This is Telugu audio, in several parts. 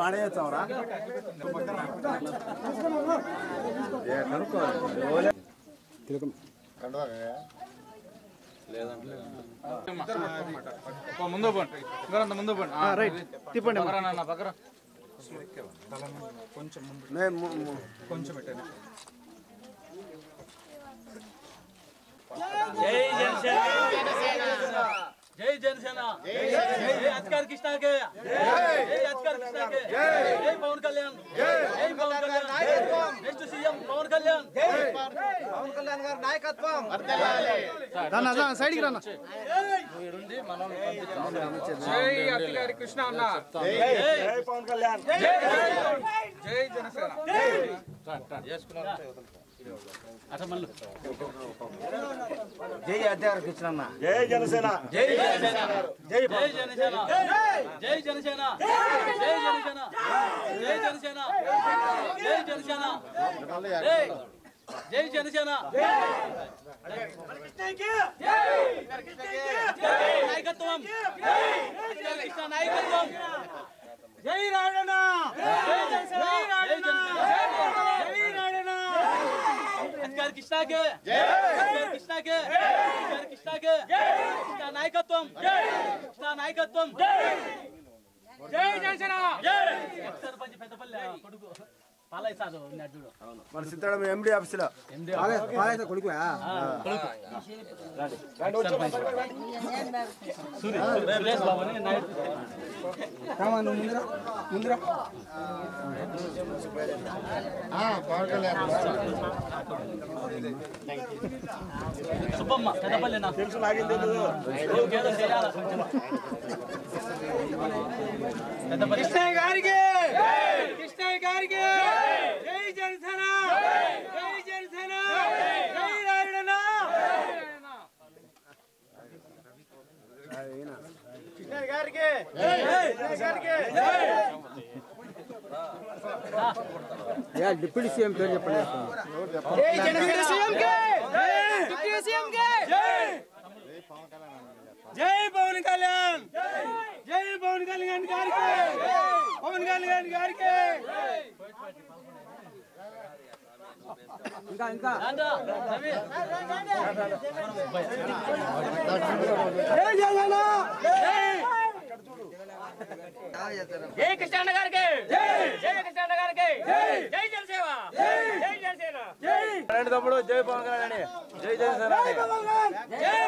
ఆడేస్తావరా ముందు పోండి ముందు పోండి రైట్ తిప్పండి పక్కన కొంచెం కొంచెం పెట్టండి जय जनसेना जय अधिकार कृष्णा के जय अधिकार कृष्णा के जय पवन कल्याण जय पवन कल्याण नेक्स्ट सीएम पवन कल्याण जय पवन कल्याण గారి నాయకత్వం వర్ధిల్లాలి రానా సైడ్ కి రానా ఇరుండి మనం జై అధికారి కృష్ణ అన్న జై పవన్ కళ్యాణ్ జై జనసేన చేసుకున్నాం जय अध्यक्ष कृष्ण जय जनसेना जय जनसेना जय जनसेना जय जनसेना जय जनसेना जय जनसेना जय जनसेना जय जनसेना कृष्ण के नायकत्वम कृष्ण नायकत्वम जय राणा जय जनसेना जय राणा अधिकार कृष्णा के अधिकार कृष्णा के अधिकार कृष्णा के कृष्ण नायकत्वम जय जनसेना जय सरपंच पेदपल्లి కొడుకు పాలై సాదు ఉన్నాడు చూడు మన సిద్ధడం ఎండి ఆఫీస్ లో పాలై కొడుకువా సూరి రేస్ బాబుని నైట్ కామన్ ముందర పవన్ కళ్యాణ్ సుబ్బమ్మ పెదపల్లి నా తెలుసు నాకేం తెలియదు ఏదో చేయాలి పెదపల్లి కృష్ణయ్య గారికి జై జనసేన జై జనసేన జై రాయడన కృష్ణయ్య గారికి यार डिप्टी सीएम పేరు చెప్పండి जय जनसेना सीएम के डिप्टी सीएम के जय पवन कल्याण जय पवन कल्याण गारी के पवन कल्याण गारी के ఇంకా जय जनसेना जय कृष्ण नगर के जय कृष्ण नगर के जय जनसेवा जय जनसेना जय తమ్ముడు జై పవన్ కళ్యాణ్ జై జనసేన जय पवन कल्याण जय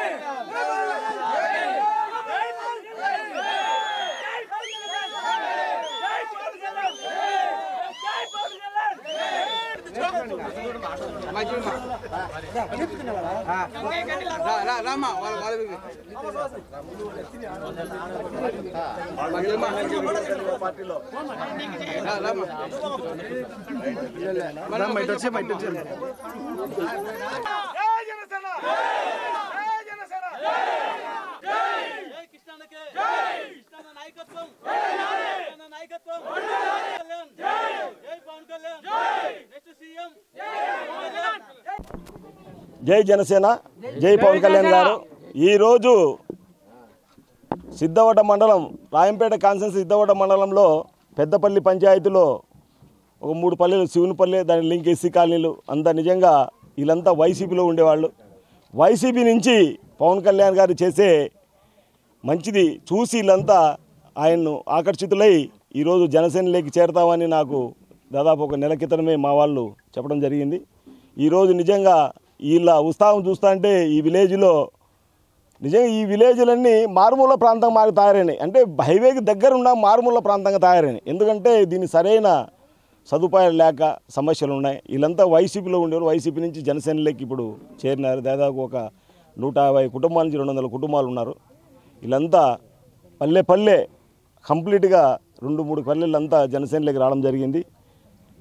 రామా పార్టీలో జై జనసేన జై పవన్ కళ్యాణ్ గారు ఈరోజు సిద్ధవట మండలం రాయంపేట కాన్స్టిట్యున్సీ సిద్ధవట మండలంలో పెద్దపల్లి పంచాయతీలో ఒక 3 పల్లెలు శివునిపల్లి దాని లింక్ ఎస్సీ కాలనీలు అంతా నిజంగా వీళ్ళంతా వైసీపీలో ఉండేవాళ్ళు. వైసీపీ నుంచి పవన్ కళ్యాణ్ గారు చేసే మంచిది చూసి వీళ్ళంతా ఆయన్ను ఆకర్షితులై ఈరోజు జనసేనలోకి చేరతామని నాకు దాదాపు ఒక నెల క్రితమే మా వాళ్ళు చెప్పడం జరిగింది. ఈరోజు నిజంగా వీళ్ళ ఉత్సాహం చూస్తుంటే ఈ విలేజ్లో నిజంగా ఈ విలేజ్లన్నీ మారుమూల ప్రాంతంగా తయారైనాయి. అంటే హైవేకి దగ్గర ఉన్న మారుమూల ప్రాంతంగా తయారైనాయి. ఎందుకంటే దీని సరైన సదుపాయాలు లేక సమస్యలు ఉన్నాయి. వీళ్ళంతా వైసీపీలో ఉండేవారు. వైసీపీ నుంచి జనసేనలోకి ఇప్పుడు చేరినారు. దాదాపు ఒక 150 కుటుంబాల నుంచి 200 కుటుంబాలు ఉన్నారు. వీళ్ళంతా పల్లె కంప్లీట్గా 2-3 పల్లెలంతా జనసేనలోకి రావడం జరిగింది.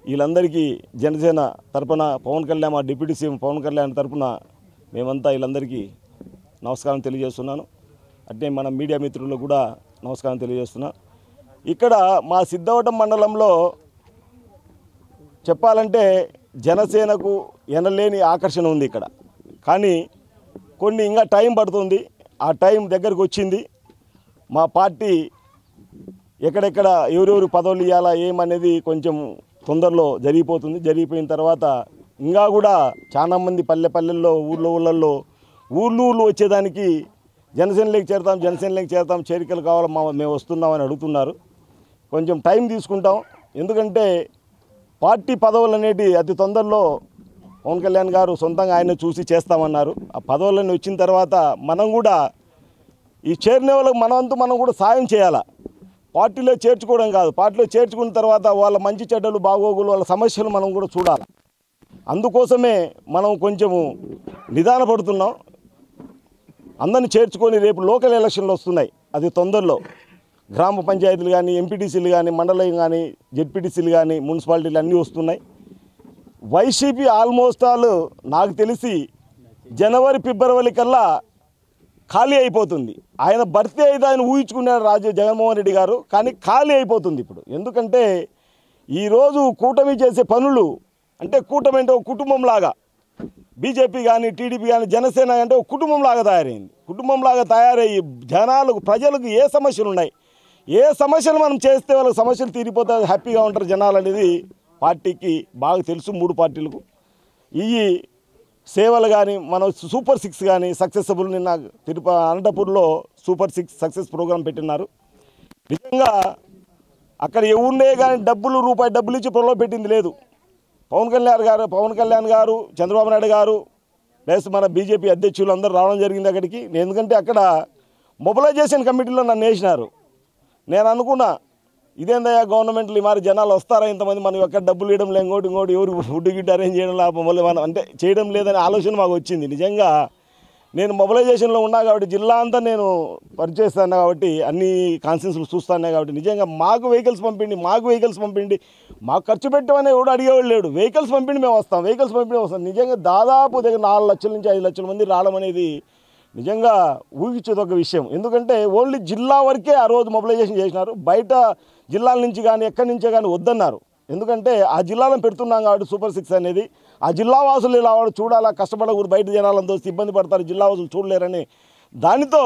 వీళ్ళందరికీ జనసేన తరపున పవన్ కళ్యాణ్ మా డిప్యూటీ సీఎం పవన్ కళ్యాణ్ తరపున మేమంతా వీళ్ళందరికీ నమస్కారం తెలియజేస్తున్నాను. అంటే మన మీడియా మిత్రులకు కూడా నమస్కారం తెలియజేస్తున్నా. ఇక్కడ మా సిద్ధవటం మండలంలో చెప్పాలంటే జనసేనకు ఎనలేని ఆకర్షణ ఉంది ఇక్కడ. కానీ కొన్ని ఇంకా టైం పడుతుంది. ఆ టైం దగ్గరకు వచ్చింది. మా పార్టీ ఎక్కడెక్కడ ఎవరెవరు పదవులు ఇవ్వాలా ఏమనేది కొంచెం తొందరలో జరిగిపోతుంది. జరిగిపోయిన తర్వాత ఇంకా కూడా చాలామంది పల్లెల్లో ఊళ్ళల్లో ఊళ్ళు వచ్చేదానికి జనసేనలోకి చేరతాం చేరికలు కావాలి మేము వస్తున్నామని అడుగుతున్నారు. కొంచెం టైం తీసుకుంటాం. ఎందుకంటే పార్టీ పదవులు అనేవి అతి తొందరలో పవన్ కళ్యాణ్ గారు సొంతంగా ఆయన చూసి చేస్తామన్నారు. ఆ పదవులన్నీ వచ్చిన తర్వాత మనం కూడా ఈ చేరిన వాళ్ళకి మనం కూడా సాయం చేయాలా. పార్టీలో చేర్చుకోవడం కాదు, పార్టీలో చేర్చుకున్న తర్వాత వాళ్ళ మంచి చెడ్డలు బాగోగులు వాళ్ళ సమస్యలు మనం కూడా చూడాలి. అందుకోసమే మనం కొంచెము నిదానపడుతున్నాం. అందరిని చేర్చుకొని రేపు లోకల్ ఎలక్షన్లు వస్తున్నాయి. అది తొందరలో గ్రామ పంచాయతీలు కానీ, ఎంపీటీసీలు కానీ, మండలం కానీ, జెడ్పీటీసీలు కానీ, మున్సిపాలిటీలు అన్నీ వస్తున్నాయి. వైసీపీ ఆల్మోస్ట్ ఆల్ నాకు తెలిసి జనవరి ఫిబ్రవరి కల్లా ఖాళీ అయిపోతుంది. ఆయన భర్తీ అయితే ఆయన ఊహించుకున్నాడు జగన్మోహన్ రెడ్డి గారు, కానీ ఖాళీ అయిపోతుంది ఇప్పుడు. ఎందుకంటే ఈరోజు కూటమి చేసే పనులు అంటే కూటమి అంటే ఒక కుటుంబంలాగా, బీజేపీ కానీ టీడీపీ కానీ జనసేన అంటే ఒక కుటుంబంలాగా తయారైంది. కుటుంబంలాగా తయారయ్యి ప్రజలకు ఏ సమస్యలు ఉన్నాయి, ఏ సమస్యలు మనం చేస్తే వాళ్ళకి సమస్యలు తీరిపోతే హ్యాపీగా ఉంటారు జనాలు అనేది పార్టీకి బాగా తెలుసు. 3 పార్టీలకు ఈ సేవలు కానీ మనం సూపర్ 6 కానీ సక్సెస్ఫుల్ నిన్న అనంతపూర్లో సూపర్ 6 సక్సెస్ ప్రోగ్రాం పెట్టినారు. నిజంగా అక్కడ ఎవరినే కానీ రూపాయి డబ్బులు ఇచ్చి ప్రలోభ పెట్టింది లేదు. పవన్ కళ్యాణ్ గారు చంద్రబాబు నాయుడు గారు ప్లస్ మన బీజేపీ అధ్యక్షులు అందరూ రావడం జరిగింది అక్కడికి. ఎందుకంటే అక్కడ మొబిలైజేషన్ కమిటీలో నన్ను వేసినారు. నేను అనుకున్నా ఇదేందయ్యా గవర్నమెంట్లు ఈ మరి జనాలు వస్తారా ఇంతమంది, మనం ఎక్కడ డబ్బులు ఇవ్వడం లేదు, ఇంకోటి ఎవరు ఫుడ్ గిట్ అరేంజ్ చేయడం లేకపోతే మళ్ళీ మనం అంటే చేయడం లేదనే ఆలోచన మాకు వచ్చింది. నిజంగా నేను మొబిలైజేషన్లో ఉన్నా కాబట్టి జిల్లా అంతా నేను పరిచయిస్తాను కాబట్టి అన్ని కాన్స్టిట్యూన్సీలు చూస్తాను కాబట్టి నిజంగా మాకు వెహికల్స్ పంపిండి మాకు ఖర్చు పెట్టమని ఎవడు అడిగేవాళ్ళు లేడు. వెహికల్స్ పంపిండి మేము వస్తాం. నిజంగా దాదాపు దగ్గర 4 లక్షల నుంచి 5 లక్షల మంది రావడం అనేది నిజంగా ఊహించేదొక విషయం. ఎందుకంటే ఓన్లీ జిల్లా వరకే ఆ రోజు మొబిలైజేషన్ చేసినారు. బయట జిల్లాల నుంచి కానీ ఎక్కడి నుంచే కానీ వద్దన్నారు. ఎందుకంటే ఆ జిల్లాలను పెడుతున్నాం కాబట్టి సూపర్ 6 అనేది ఆ జిల్లా వాసులు ఇలా వాడు చూడాలా, కష్టపడకూడదు, బయట జనాలంతో ఇబ్బంది పడతారు, జిల్లా వాసులు చూడలేరని దానితో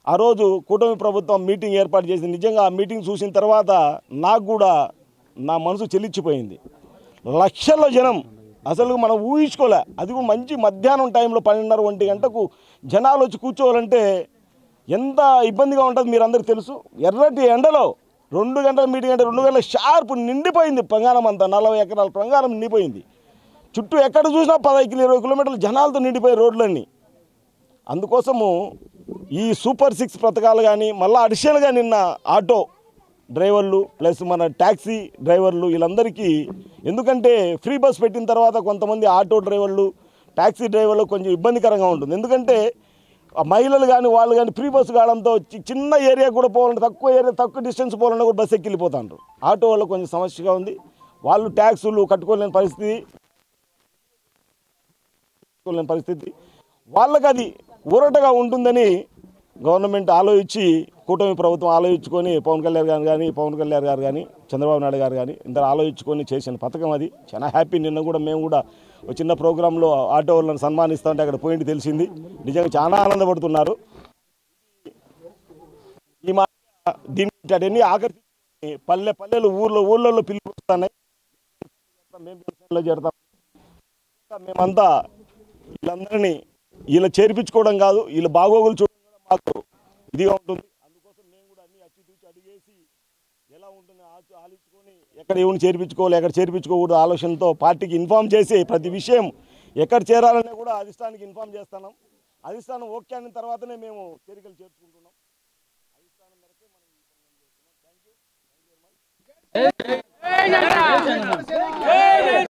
ఆ రోజు కూటమి ప్రభుత్వం మీటింగ్ ఏర్పాటు చేసింది. నిజంగా ఆ మీటింగ్ చూసిన తర్వాత నాకు కూడా నా మనసు చెల్లించిపోయింది. లక్షల్లో జనం అసలు మనం ఊహించుకోలే. అది కూడా మంచి మధ్యాహ్నం టైంలో 12:30-1 గంటకు జనాలు వచ్చి కూర్చోవాలంటే ఎంత ఇబ్బందిగా ఉంటుంది మీరు అందరికీ తెలుసు. ఎర్రటి ఎండలో 2 గంటల మీటింగ్ అంటే 2 గంటల షార్ప్ నిండిపోయింది. ప్రంగాణం అంతా 40 ఎకరాల ప్రంగాణం నిండిపోయింది. చుట్టూ ఎక్కడ చూసినా 10-20 కిలోమీటర్ల జనాలతో నిండిపోయే రోడ్లన్నీ. అందుకోసము ఈ సూపర్ 6 పథకాలు కానీ మళ్ళీ అడిషనల్గా నిన్న ఆటో డ్రైవర్లు ప్లస్ మన ట్యాక్సీ డ్రైవర్లు వీళ్ళందరికీ, ఎందుకంటే ఫ్రీ బస్ పెట్టిన తర్వాత కొంతమంది ఆటో డ్రైవర్లు ట్యాక్సీ డ్రైవర్లు కొంచెం ఇబ్బందికరంగా ఉంటుంది. ఎందుకంటే మహిళలు కానీ వాళ్ళు కానీ ఫ్రీ బస్సు కావడంతో చిన్న ఏరియా కూడా పోవాలంటే తక్కువ డిస్టెన్స్ పోవాలన్నా కూడా బస్సు ఎక్కి వెళ్ళిపోతాంటారు. ఆటో వాళ్ళు కొంచెం సమస్యగా ఉంది. వాళ్ళు ట్యాక్సులు కట్టుకోలేని పరిస్థితి వాళ్ళకి అది ఊరటగా ఉంటుందని గవర్నమెంట్ ఆలోచించి కూటమి ప్రభుత్వం ఆలోచించుకొని పవన్ కళ్యాణ్ గారు కానీ చంద్రబాబు నాయుడు గారు కానీ ఇందరూ ఆలోచించుకొని చేసిన పథకం అది. చాలా హ్యాపీ. నిన్న కూడా మేము కూడా ఒక చిన్న ప్రోగ్రాంలో ఆటో వాళ్ళని సన్మానిస్తూ ఉంటే అక్కడ పోయింది తెలిసింది. నిజంగా చాలా ఆనందపడుతున్నారు. ఈ మాట దీన్ని ఆకర్షించి పల్లెలు ఊళ్ళలో పిల్లలు వస్తున్నాయి. మేము చేరుతాం. మేమంతా వీళ్ళందరినీ వీళ్ళు చేర్పించుకోవడం కాదు, వీళ్ళు బాగోగులు చూడడం కూడా మాకు ఇదిగా ఉంటుంది. అందుకోసం మేము కూడా అన్ని అచ్చితూచి అడిగేసి ఎలా ఉంటుంది ఆలోచించుకొని ఎక్కడ ఎవరిని చేర్పించుకోవాలి ఎక్కడ చేర్పించుకోకూడదు ఆలోచనతో పార్టీకి ఇన్ఫామ్ చేసి ప్రతి విషయం ఎక్కడ చేరాలనే కూడా అధిష్టానానికి ఇన్ఫామ్ చేస్తున్నాం. అధిష్టానం ఓకే అయిన తర్వాతనే మేము చేరికలు చేర్చుకుంటున్నాం. అధిష్టానం మేరకే మనం చేస్తున్నాం. Thank you very much.